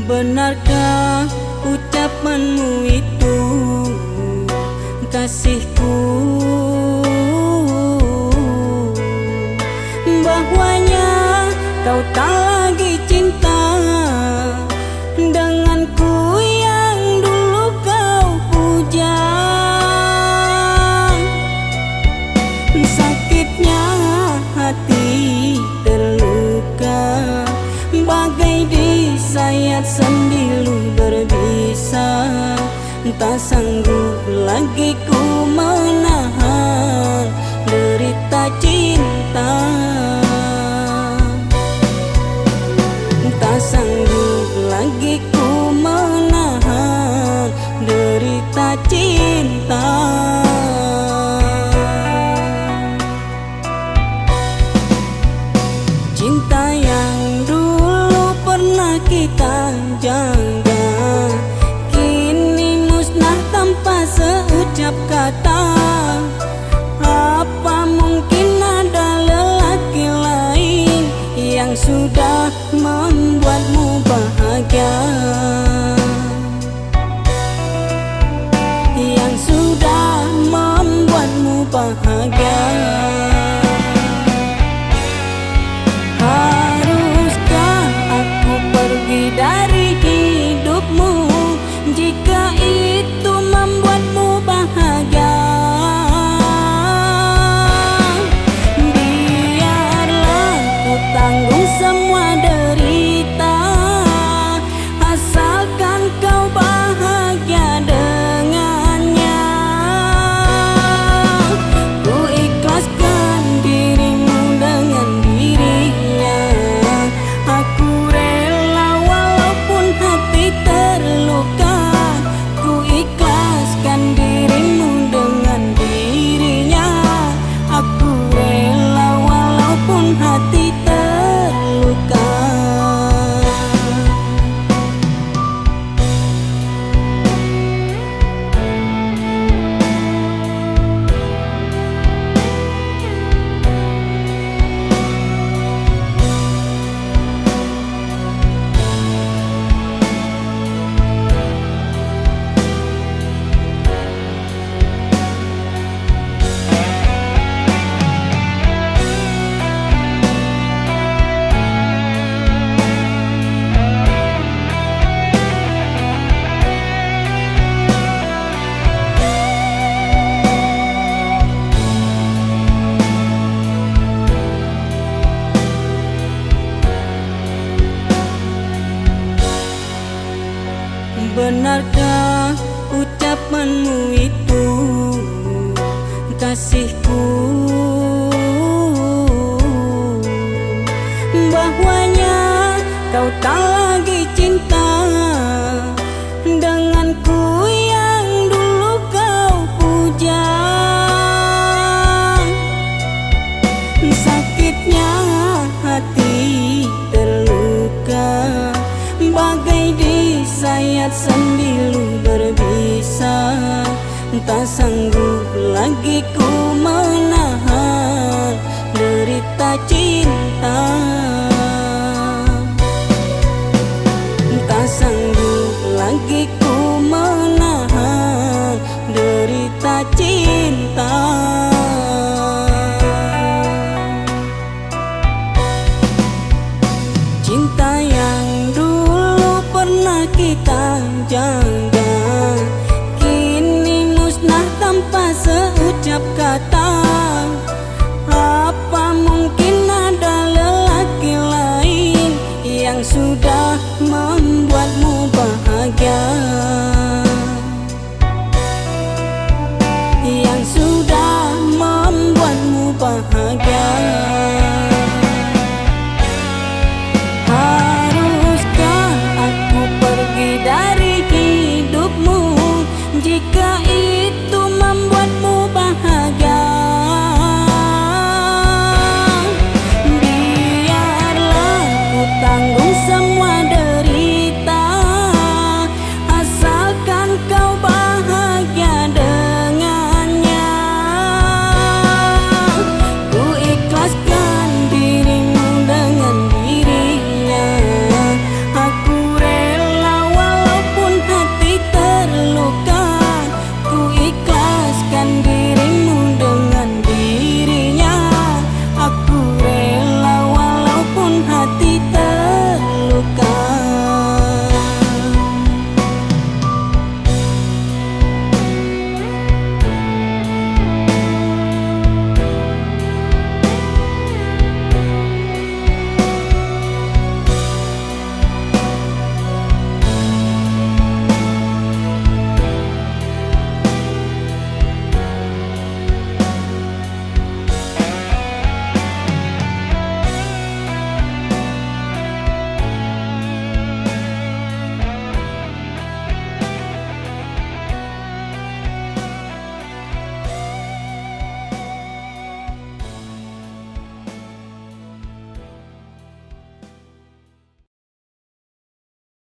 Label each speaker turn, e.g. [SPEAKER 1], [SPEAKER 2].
[SPEAKER 1] Benarkah ucapanmu itu, kasihku, bahwanya kau tak lagi cinta denganku yang dulu kau puja? Sakitnya hati terluka, bagai disayat sembilu berbisa. Tak sanggup lagi ku menahan derita cinta. Tak sanggup lagi ku menahan derita cinta. Cinta yang dulu pernah kita jaga, kini musnah tanpa seucap kata. Apa mungkin ada lelaki lain yang sudah membuatmu bahagia, yang sudah membuatmu bahagia? Haruskah aku pergi dari hidupmu jika itu membuatmu bahagia? Biarlah ku tanggung semua derita, asalkan kau bahagia dengannya. Ku ikhlaskan dirimu dengan dirinya. Aku rela walaupun hati terluka. Ku ikhlaskan dirimu dengan dirinya. Aku rela walaupun hati terluka. Benarkah ucapanmu itu, kasihku, bahwanya kau tak lagi cinta denganku yang dulu kau puja? Sakitnya hati terluka, bagai disayat sembilu berbisa. Tak sanggup lagi ku menahan derita cinta. Tak sanggup lagi ku menahan derita cinta. Cinta yang dulu pernah kita jaga, kini musnah tanpa seucap kata.